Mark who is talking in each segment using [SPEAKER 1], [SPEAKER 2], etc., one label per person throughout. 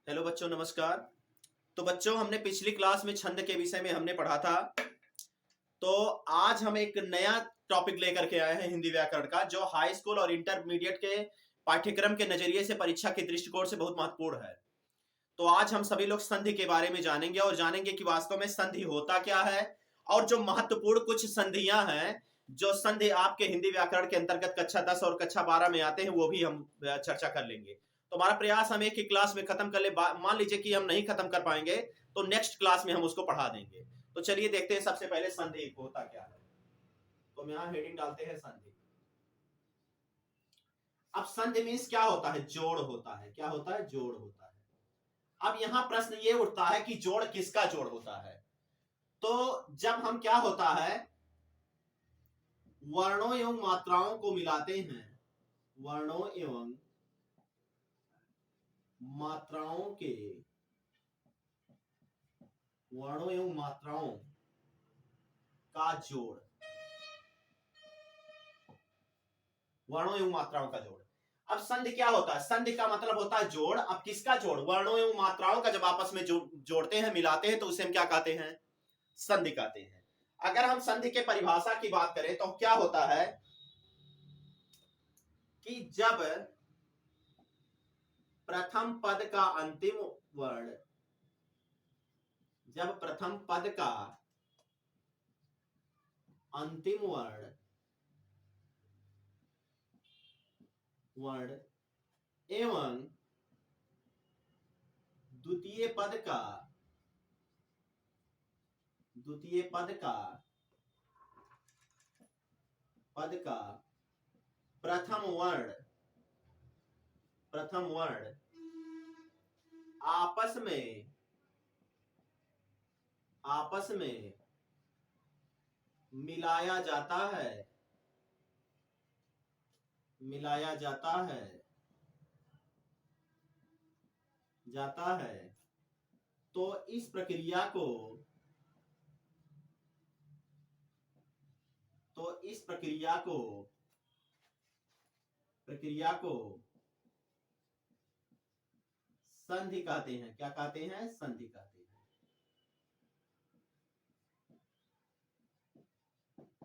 [SPEAKER 1] Hello बच्चों, नमस्कार। तो बच्चों, हमने पिछली क्लास में छंद के विषय में हमने पढ़ा था। तो आज हम एक नया टॉपिक लेकर के आए हैं हिंदी व्याकरण का, जो हाई स्कूल और इंटरमीडिएट के पाठ्यक्रम के नजरिए से परीक्षा के दृष्टिकोण से बहुत महत्वपूर्ण है। तो आज हम सभी लोग संधि के बारे में जानेंगे और जानेंगे कि वास्तव में संधि होता क्या है, और जो महत्वपूर्ण कुछ संधियां हैं जो संधि आपके हिंदी व्याकरण के अंतर्गत कक्षा 10 और कक्षा 12 में आते हैं, वो भी हम चर्चा कर लेंगे। तो हमारा प्रयास हम एक ही क्लास में खत्म कर ले। मान लीजिए कि हम नहीं खत्म कर पाएंगे तो नेक्स्ट क्लास में हम उसको पढ़ा देंगे। तो चलिए देखते हैं सबसे पहले संधि होता क्या है। तो हम यहाँ हेडिंग डालते हैं संधि। अब संधि मीन्स क्या होता है? जोड़ होता है। क्या होता है? जोड़ होता है। अब यहां प्रश्न ये उठता है कि जोड़ किसका जोड़ होता है। तो जब हम क्या होता है, वर्णों एवं मात्राओं को मिलाते हैं, वर्णों एवं मात्राओं के, वर्णों एवं मात्राओं का जोड़, वर्णों एवं मात्राओं का जोड़। अब संधि क्या होता है? संधि का मतलब होता है जोड़। अब किसका जोड़? वर्णों एवं मात्राओं का जब आपस में जोड़ते हैं, मिलाते हैं, तो उसे हम क्या कहते हैं? संधि कहते हैं। अगर हम संधि के परिभाषा की बात करें तो क्या होता है कि जब प्रथम पद का अंतिम वर्ण, जब प्रथम पद का अंतिम वर्ण एवं द्वितीय पद का प्रथम वर्ण आपस में मिलाया जाता है तो इस प्रक्रिया को संधि कहते हैं। क्या कहते हैं? संधि कहते हैं।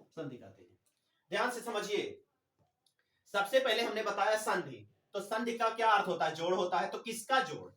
[SPEAKER 1] संधि कहते हैं। ध्यान से समझिए। सबसे पहले हमने बताया संधि। तो संधि का क्या अर्थ होता है? जोड़ होता है। तो किसका जोड़?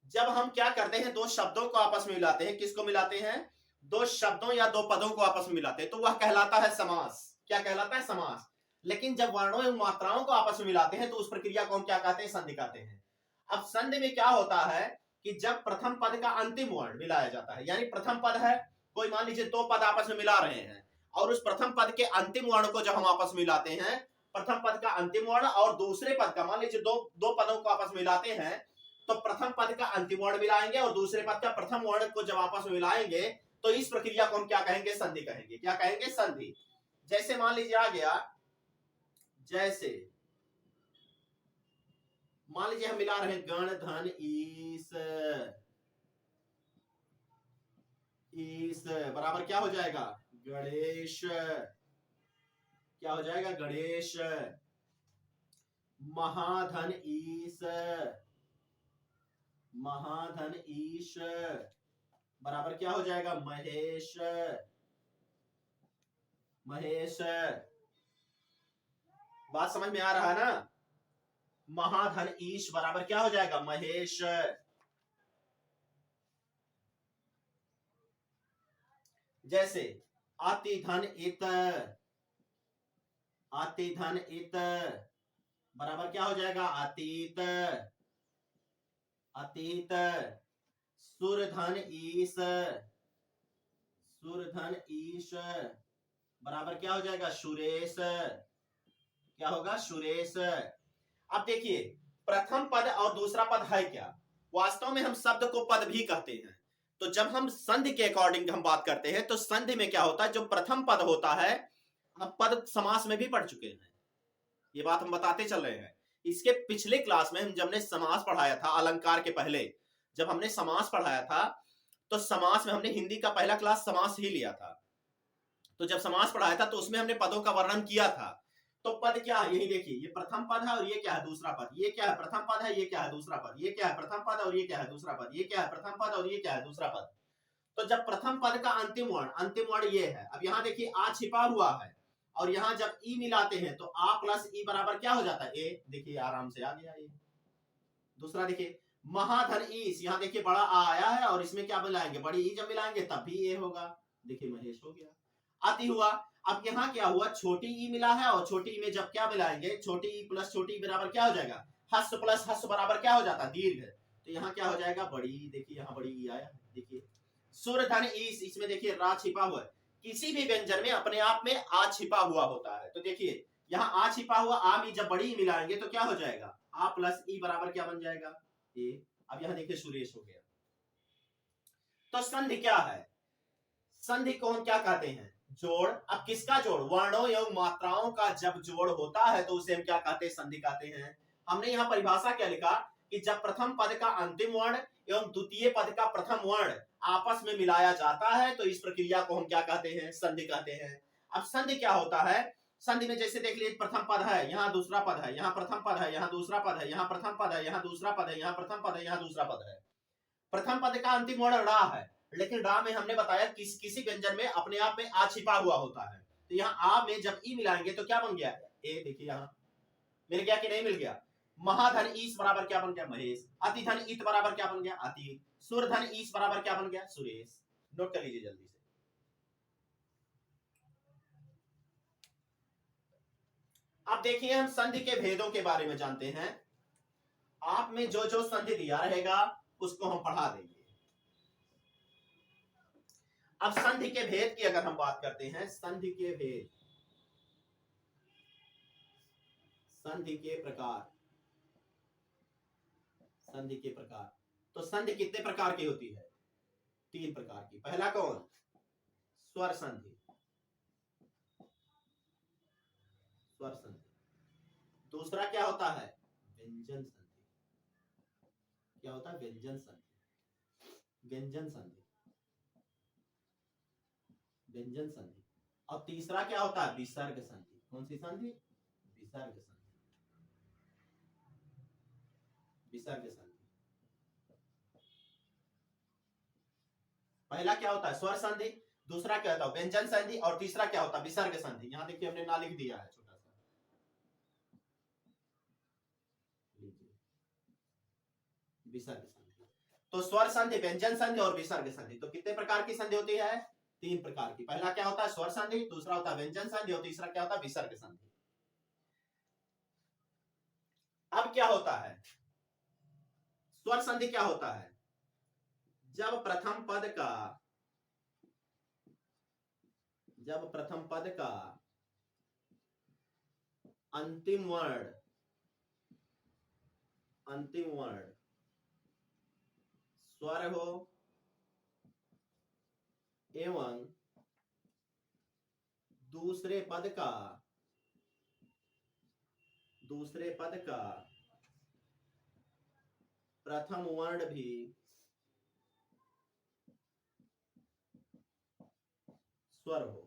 [SPEAKER 1] जब हम क्या करते हैं, दो शब्दों को आपस में मिलाते हैं। किसको मिलाते हैं? दो शब्दों या दो पदों को आपस में मिलाते हैं, तो वह कहलाता है समास। क्या कहलाता है? समास। लेकिन जब वर्णों एवं मात्राओं को आपस में मिलाते हैं तो उस प्रक्रिया को हम क्या कहते हैं? संधि कहते हैं। अब संधि में क्या होता है कि जब प्रथम पद का अंतिम वर्ण मिलाया जाता है, यानी प्रथम पद है, कोई मान लीजिए दो पद आपस में मिला रहे हैं, और उस प्रथम पद के अंतिम वर्ण को जब हम आपस में मिलाते हैं, प्रथम पद का अंतिम वर्ण और दूसरे पद का, मान लीजिए दो पदों को आपस में मिलाते हैं, तो प्रथम पद का अंतिम वर्ण मिलाएंगे और दूसरे पद का प्रथम वर्ण को जब आपस में मिलाएंगे तो इस प्रक्रिया को हम क्या कहेंगे? संधि कहेंगे। क्या कहेंगे? संधि। जैसे मान लीजिए आ गया, जैसे मान लीजिए हम मिला रहे हैं गण धन ईस, बराबर क्या हो जाएगा? गणेश। क्या हो जाएगा? गणेश। महाधन ईश बराबर क्या हो जाएगा? महेश। बात समझ में आ रहा है ना? महाधन ईश बराबर क्या हो जाएगा? महेश। जैसे अति धन इत बराबर क्या हो जाएगा? अतीत। सुरधन ईश बराबर क्या हो जाएगा? सुरेश। क्या होगा? सुरेश। अब देखिए, प्रथम पद और दूसरा पद है क्या? वास्तव में हम शब्द को पद भी कहते हैं। तो जब हम संधि के अकॉर्डिंग हम बात करते हैं तो संधि में क्या होता है, जो प्रथम पद होता है, हम पद समास में भी पढ़ चुके हैं, ये बात हम बताते चल रहे हैं। इसके पिछले क्लास में हम जब ने समास पढ़ाया था, अलंकार के पहले जब हमने समास पढ़ाया था, तो समास में हमने हिंदी का पहला क्लास समास ही लिया था। तो जब समास पढ़ाया था तो उसमें हमने पदों का वर्णन किया था। तो पद क्या है, यही देखिए, ये प्रथम पद है और ये क्या है, दूसरा पद। ये क्या है, प्रथम पद है, ये क्या है, दूसरा पद। ये क्या है, प्रथम पद और ये क्या है, दूसरा पद। ये क्या है, प्रथम पद और ये क्या है, दूसरा पद। तो जब प्रथम पद का अंतिम वर्ण ये है, अब यहाँ देखिए आ छिपा हुआ है, और यहाँ जब ई मिलाते हैं तो आ प्लस ई बराबर क्या हो जाता है, ए। देखिए आराम से आ गया ये। दूसरा देखिए महाधन ईस, यहाँ देखिए बड़ा आ आया है और इसमें क्या मिलाएंगे, बड़ी ई जब मिलाएंगे तब भी ए होगा। देखिए महेश हो गया। अति हुआ, अब यहाँ क्या हुआ, छोटी ई मिला है और छोटी ई में जब क्या मिलाएंगे, छोटी ई प्लस छोटी ई बराबर क्या हो जाएगा, हस्स प्लस हस्स बराबर क्या हो जाता है, दीर्घ। तो यहाँ क्या हो जाएगा, बड़ी। देखिए यहाँ बड़ी ई आया, देखिए सुर धन ईस, इसमें देखिए रा छिपा हुआ है। किसी भी व्यंजन में अपने आप में आ छिपा हुआ होता है। तो देखिए यहाँ आ छिपा हुआ, आ में जब बड़ी मिलाएंगे तो क्या हो जाएगा, आ प्लस ई बराबर क्या बन जाएगा, ए। अब यहाँ देखिए सुरेश हो गया। तो संधि क्या है, संधि को हम क्या कहते हैं, जोड़। अब किसका जोड़, वर्णों एवं मात्राओं का जब जोड़ होता है तो उसे हम क्या कहते हैं, संधि कहते हैं। हमने यहाँ परिभाषा क्या लिखा कि जब प्रथम पद का अंतिम वर्ण एवं द्वितीय पद का प्रथम वर्ण आपस में मिलाया जाता है तो इस प्रक्रिया को हम क्या कहते हैं, संधि कहते हैं। अब संधि क्या होता है, संधि में जैसे देख लीजिए, प्रथम पद है, यहाँ दूसरा पद है, यहाँ प्रथम पद है, यहाँ दूसरा पद है, यहाँ प्रथम पद है, यहाँ दूसरा पद है, यहाँ प्रथम पद है, यहाँ दूसरा पद है। प्रथम पद का अंतिम वर्ण रा है, लेकिन रा में हमने बताया किसी व्यंजन में अपने आप में आ छिपा हुआ होता है। तो यहाँ आ में जब ई मिलाएंगे तो क्या बन गया, ए। देखिए यहाँ मिल गया कि नहीं मिल गया। महाधन ईस बराबर क्या बन गया, महेश। अति धन ईत बराबर क्या बन गया, अति। सुर धन ईस बराबर क्या बन गया, सुरेश। नोट कर लीजिए जल्दी से। अब देखिए हम संधि के भेदों के बारे में जानते हैं। आप में जो जो संधि दिया रहेगा उसको हम पढ़ा देंगे। अब संधि के भेद की अगर हम बात करते हैं, संधि के भेद, संधि के प्रकार, संधि के प्रकार। तो संधि कितने प्रकार की होती है, 3 प्रकार की। पहला कौन, स्वर संधि, स्वर संधि। दूसरा क्या होता है, व्यंजन संधि। क्या होता है, व्यंजन संधि, व्यंजन संधि, व्यंजन संधि। और तीसरा क्या होता है, विसर्ग संधि। कौन सी संधि, विसर्ग संधि, विसर्ग संधि। पहला क्या होता है, स्वर संधि। दूसरा क्या होता है, व्यंजन संधि। और तीसरा क्या होता है, विसर्ग संधि। यहां देखिए हमने ना लिख दिया है छोटा सा, विसर्ग संधि। तो स्वर संधि, व्यंजन संधि और विसर्ग संधि। तो कितने प्रकार की संधि होती है, 3 प्रकार की। पहला क्या होता है, स्वर संधि। दूसरा होता है व्यंजन संधि और तीसरा क्या होता है, विसर्ग संधि। अब क्या होता है, स्वर संधि क्या होता है, जब प्रथम पद का, जब प्रथम पद का अंतिम वर्ण, अंतिम वर्ण स्वर हो एवं दूसरे पद का, दूसरे पद का प्रथम वर्ण भी स्वर हो,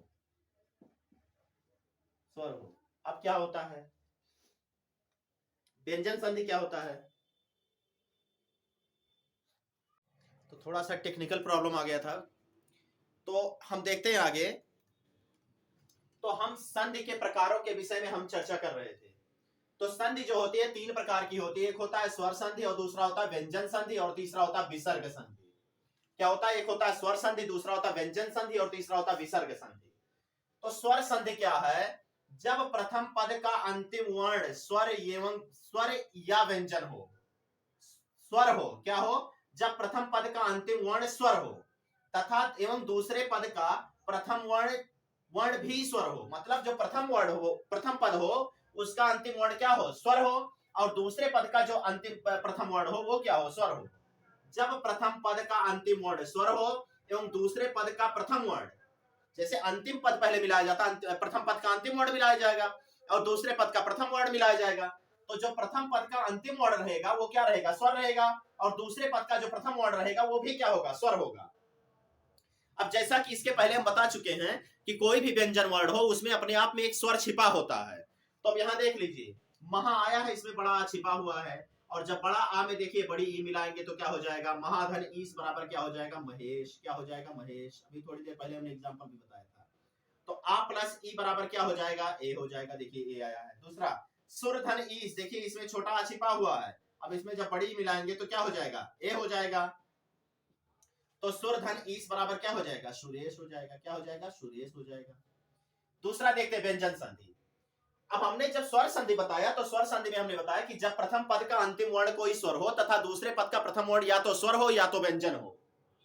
[SPEAKER 1] स्वर हो। अब क्या होता है, व्यंजन संधि क्या होता है। तो थोड़ा सा टेक्निकल प्रॉब्लम आ गया था, तो हम देखते हैं आगे। तो हम संधि के प्रकारों के विषय में हम चर्चा कर रहे थे। तो संधि जो होती है 3 प्रकार की होती है। एक होता है स्वर संधि और दूसरा होता है व्यंजन संधि और तीसरा होता है विसर्ग संधि। क्या होता है, एक होता है स्वर संधि, दूसरा होता है व्यंजन संधि और तीसरा होता है विसर्ग संधि। तो स्वर संधि क्या है, जब प्रथम पद का अंतिम वर्ण स्वर एवं स्वर या व्यंजन हो, स्वर हो, क्या हो, जब प्रथम पद का अंतिम वर्ण स्वर हो तथा एवं दूसरे पद का प्रथम वर्ण भी स्वर हो। मतलब जो प्रथम वर्ण हो, प्रथम पद हो, उसका अंतिम वर्ण क्या हो, स्वर हो, और दूसरे पद का जो अंतिम प्रथम वर्ण हो वो क्या हो, स्वर हो। जब प्रथम पद का अंतिम वर्ण स्वर हो एवं दूसरे पद का प्रथम वर्ण, जैसे अंतिम पद पहले मिलाया जाता, प्रथम पद का अंतिम वर्ण मिलाया जाएगा और दूसरे पद का प्रथम वर्ण मिलाया जाएगा। तो जो प्रथम पद का अंतिम वर्ण रहेगा वो क्या रहेगा, स्वर रहेगा, और दूसरे पद का जो प्रथम वर्ण रहेगा वो भी क्या होगा, स्वर होगा। अब जैसा कि इसके पहले हम बता चुके हैं कि कोई भी व्यंजन वर्ण हो उसमें अपने आप में एक स्वर छिपा होता है। तो अब यहाँ देख लीजिए, महा आया है, इसमें बड़ा आ छिपा हुआ है, और जब बड़ा आ में देखिए बड़ी ई मिलाएंगे तो क्या हो जाएगा, महाधन ईस बराबर क्या हो जाएगा, महेश। क्या हो जाएगा, महेश। अभी थोड़ी देर पहले हमने एग्जांपल भी बताया था। तो आ प्लस ई बराबर क्या हो जाएगा, ए हो जाएगा। देखिए ए आया है। दूसरा सुर धन ईस, देखिए इसमें छोटा आ छिपा हुआ है, अब इसमें जब बड़ी मिलाएंगे तो क्या हो जाएगा, ए हो जाएगा। तो सुर धन ईस बराबर क्या हो जाएगा, सुरेश हो जाएगा। क्या हो जाएगा, सुरेश हो जाएगा। दूसरा देखते हैं व्यंजन संधि। अब हमने जब स्वर संधि बताया तो स्वर संधि में हमने बताया कि जब प्रथम पद का अंतिम वर्ण कोई स्वर हो तथा दूसरे पद का प्रथम वर्ण या तो स्वर हो या तो व्यंजन हो।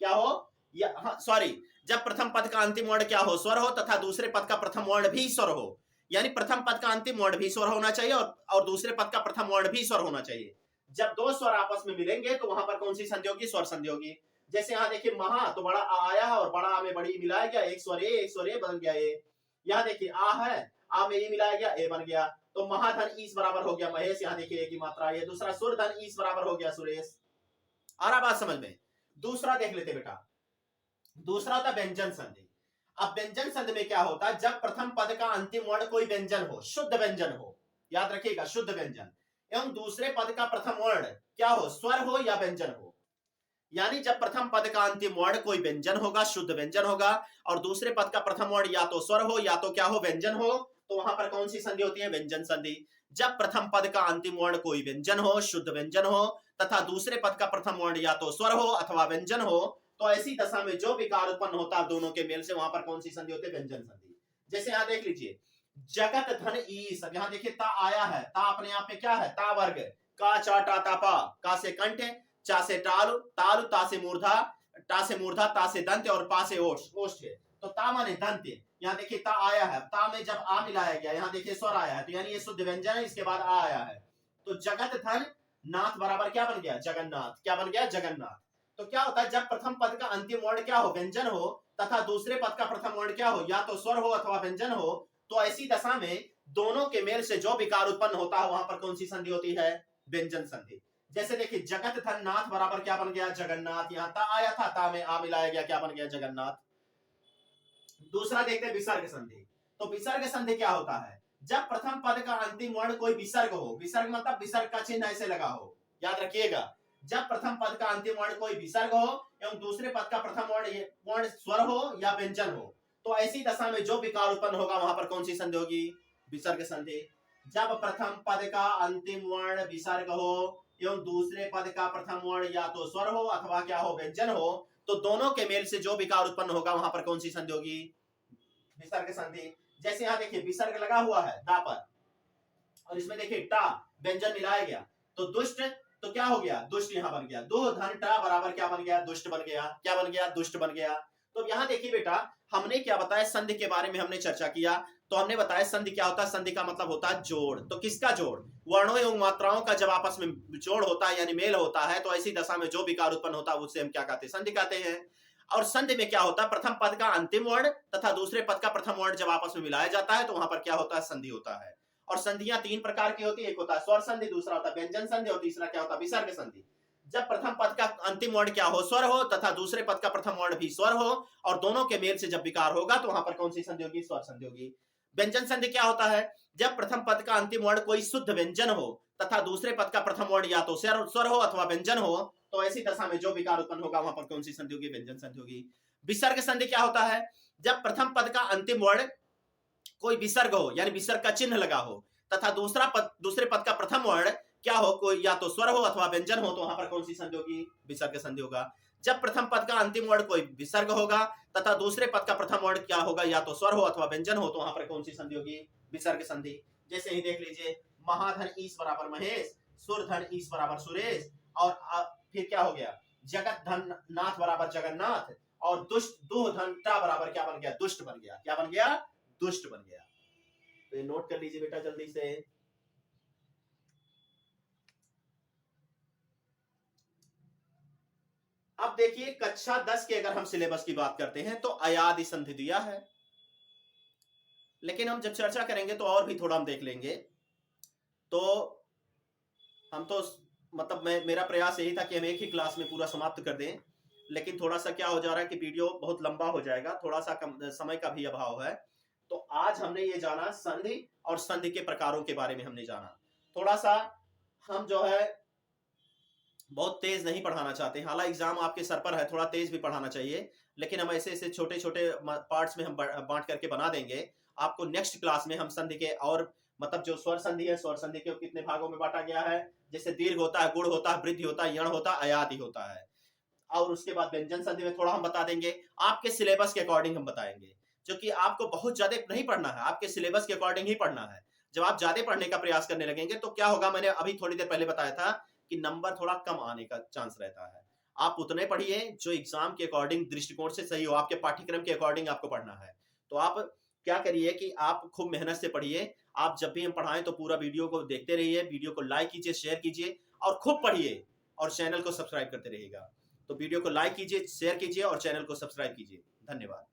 [SPEAKER 1] क्या हो, या हाँ सॉरी, जब प्रथम पद का अंतिम वर्ण क्या हो, स्वर हो, तथा दूसरे पद का प्रथम वर्ण भी स्वर हो, यानी प्रथम पद का अंतिम वर्ण भी स्वर होना चाहिए और दूसरे पद का प्रथम वर्ण भी स्वर होना चाहिए। जब दो स्वर आपस में मिलेंगे तो वहां पर कौन सी संधि होगी, स्वर संधि होगी। जैसे यहाँ देखिए महा, तो बड़ा आ आया है और बड़ा आ में बड़ी मिलाया गया, एक स्वर ए बन गया ए। यहाँ देखिए आ है, आ में ई मिलाया गया, ए बन गया। तो महाधन ईस बराबर हो गया महेश। यहाँ देखिए ए की मात्रा ये। दूसरा सुर धन ईस बराबर हो गया सुरेश। आ रहा बात समझ में। दूसरा देख लेते बेटा, दूसरा होता व्यंजन संधि। अब व्यंजन संधि में क्या होता है, जब प्रथम पद का अंतिम वर्ण कोई व्यंजन हो, शुद्ध व्यंजन हो, याद रखिएगा शुद्ध व्यंजन, एवं दूसरे पद का प्रथम वर्ण क्या हो, स्वर हो या व्यंजन हो। यानी जब प्रथम पद का अंतिम वर्ण कोई व्यंजन होगा, शुद्ध व्यंजन होगा, और दूसरे पद का प्रथम वर्ण या तो स्वर हो या तो क्या हो, व्यंजन हो, तो वहां पर कौन सी संधि होती है, व्यंजन संधि। जब प्रथम पद का अंतिम वर्ण कोई व्यंजन हो, शुद्ध व्यंजन हो, तथा दूसरे पद का प्रथम वर्ण या तो स्वर हो अथवा व्यंजन हो, तो ऐसी दशा में जो विकार उत्पन्न होता है दोनों के मेल से, वहां पर कौन सी संधि होती है, व्यंजन संधि। जैसे यहाँ देख लीजिए, जगत धन ईस, अब यहाँ देखिए ता आया है, ता अपने आप में क्या है, ता वर्ग, का चा टा ता पा, का से कंठ, चा से टालु, तालु, ता से मूर्धा, टा से मूर्धा, ता से दंत और पा से ओष्ठ। तो ता माने दंत। यहाँ देखिए ता आया है, ता में जब आ मिलाया गया, यहाँ देखिए स्वर आया है, तो यानी ये शुद्ध व्यंजन है, इसके बाद आ आया है। तो जगत धन नाथ बराबर क्या बन गया, जगन्नाथ। क्या बन गया, जगन्नाथ। तो क्या होता है, जब प्रथम पद का अंतिम वर्ण क्या हो, व्यंजन हो, तथा दूसरे पद का प्रथम वर्ण क्या हो, या तो स्वर हो अथवा व्यंजन हो, तो ऐसी दशा में दोनों के मेल से जो विकार उत्पन्न होता है वहां पर कौन सी संधि होती है, व्यंजन संधि। जैसे देखिए जगत धन नाथ बराबर क्या बन गया, जगन्नाथ। यहाँ ता आया था, ता में आ मिलाया गया, क्या बन गया, जगन्नाथ। दूसरा देखते हैं विसर्ग संधि। तो विसर्ग संधि क्या होता है, जब प्रथम पद का अंतिम वर्ण कोई विसर्ग हो, विसर्ग मतलब विसर्ग का चिन्ह ऐसे लगा हो, याद रखिएगा। जब प्रथम पद का अंतिम वर्ण कोई विसर्ग हो एवं दूसरे पद का प्रथम वर्ण स्वर हो या व्यंजन हो, तो ऐसी दशा में जो विकार उत्पन्न होगा वहां पर कौन सी संधि होगी, विसर्ग संधि। जब प्रथम पद का अंतिम वर्ण विसर्ग हो एवं दूसरे पद का प्रथम वर्ण या तो स्वर हो अथवा क्या हो, व्यंजन हो, तो दोनों के मेल से जो विकार उत्पन्न होगा वहां पर कौन सी संधि होगी, विसर्ग संधि। जैसे यहाँ देखिए विसर्ग लगा हुआ है दा पर, और इसमें देखिए टा व्यंजन मिलाया गया, तो दुष्ट, तो क्या हो गया, दुष्ट यहाँ बन गया। दो धन टा बराबर क्या बन गया, दुष्ट बन गया। क्या बन गया, दुष्ट बन गया। तो यहाँ देखिए बेटा, हमने क्या बताया, संधि के बारे में हमने चर्चा किया। तो हमने बताया संधि क्या होता है, संधि का मतलब होता है जोड़। तो किसका जोड़, वर्णों एवं मात्राओं का जब आपस में जोड़ होता है यानी मेल होता है, तो ऐसी दशा में जो विकार उत्पन्न होता है उससे हम क्या कहते हैं, संधि कहते हैं। और संधि में क्या होता है, प्रथम पद का अंतिम वर्ण तथा दूसरे पद का प्रथम वर्ण जब आपस में मिलाया जाता है तो वहां पर क्या होता है, संधि होता है। और संधियां तीन प्रकार की होती है, एक होता है स्वर संधि, दूसरा होता है व्यंजन संधि, और तीसरा क्या होता है, विसर्ग संधि। जब प्रथम पद का अंतिम वर्ण क्या हो, स्वर हो, तथा दूसरे पद का प्रथम वर्ण भी स्वर हो, और दोनों के मेल से जब विकार होगा तो वहां पर कौन सी संधि होगी, स्वर संधि होगी। व्यंजन संधि क्या होता है, जब प्रथम पद का अंतिम वर्ण कोई शुद्ध व्यंजन हो तथा दूसरे पद का प्रथम वर्ण या तो स्वर हो अथवा व्यंजन हो, तो ऐसी दशा में जो विकार उत्पन्न होगा वहां पर कौन सी संधि होगी, व्यंजन संधि होगी। विसर्ग संधि क्या होता है, जब प्रथम पद का अंतिम वर्ण कोई विसर्ग हो यानी विसर्ग का चिन्ह लगा हो, तथा दूसरे पद का प्रथम वर्ण क्या हो, कोई या तो स्वर हो अथवा व्यंजन हो, तो वहां पर कौन सी संधि होगी, विसर्ग संधि होगा। जब प्रथम पद का अंतिम वर्ण कोई विसर्ग होगा तथा दूसरे पद का प्रथम वर्ण क्या होगा, या तो स्वर हो अथवा व्यंजन हो, तो वहां पर कौन सी संधि होगी, विसर्ग संधि। जैसे ही देख लीजिए, महाधन ईस बराबर महेश, सुर धन ईस बराबर सुरेश, और फिर क्या हो गया, जगत धन नाथ बराबर जगन्नाथ, और दुष्ट दो धन टा बराबर क्या बन गया, दुष्ट बन गया। क्या बन गया, दुष्ट बन गया। तो ये नोट कर लीजिए बेटा जल्दी से। अब देखिए कक्षा 10 के अगर हम सिलेबस की बात करते हैं तो अयादि संधि दिया है, लेकिन हम जब चर्चा करेंगे तो और भी थोड़ा हम देख लेंगे। तो हम तो मतलब मेरा प्रयास यही था कि हम एक ही क्लास में पूरा समाप्त कर दें, लेकिन थोड़ा सा क्या हो जा रहा है कि वीडियो बहुत लंबा हो जाएगा, थोड़ा सा समय का भी अभाव है। तो आज हमने ये जाना संधि और संधि के प्रकारों के बारे में हमने जाना। थोड़ा सा हम जो है बहुत तेज नहीं पढ़ाना चाहते, हालांकि एग्जाम आपके सर पर है, थोड़ा तेज भी पढ़ाना चाहिए, लेकिन हम ऐसे ऐसे छोटे छोटे पार्ट्स में हम बांट करके बना देंगे। आपको नेक्स्ट क्लास में हम संधि के और मतलब जो स्वर संधि है, स्वर संधि के कितने भागों में बांटा गया है, जैसे दीर्घ होता है, गुण होता है, वृद्धि होता है, यण होता है, अयादि होता है, और उसके बाद व्यंजन संधि में थोड़ा हम बता देंगे। आपके सिलेबस के अकॉर्डिंग हम बताएंगे, जो कि आपको बहुत ज्यादा नहीं पढ़ना है, आपके सिलेबस के अकॉर्डिंग ही पढ़ना है। जब आप ज्यादा पढ़ने का प्रयास करने लगेंगे तो क्या होगा, मैंने अभी थोड़ी देर पहले बताया था कि नंबर थोड़ा कम आने का चांस रहता है। आप उतने पढ़िए जो एग्जाम के अकॉर्डिंग दृष्टिकोण से सही हो, आपके पाठ्यक्रम के अकॉर्डिंग आपको पढ़ना है। तो आप क्या करिए कि आप खूब मेहनत से पढ़िए। आप जब भी हम पढ़ाएं तो पूरा वीडियो को देखते रहिए, वीडियो को लाइक कीजिए, शेयर कीजिए और खूब पढ़िए, और चैनल को सब्सक्राइब करते रहिएगा। तो वीडियो को लाइक कीजिए, शेयर कीजिए और चैनल को सब्सक्राइब कीजिए। धन्यवाद।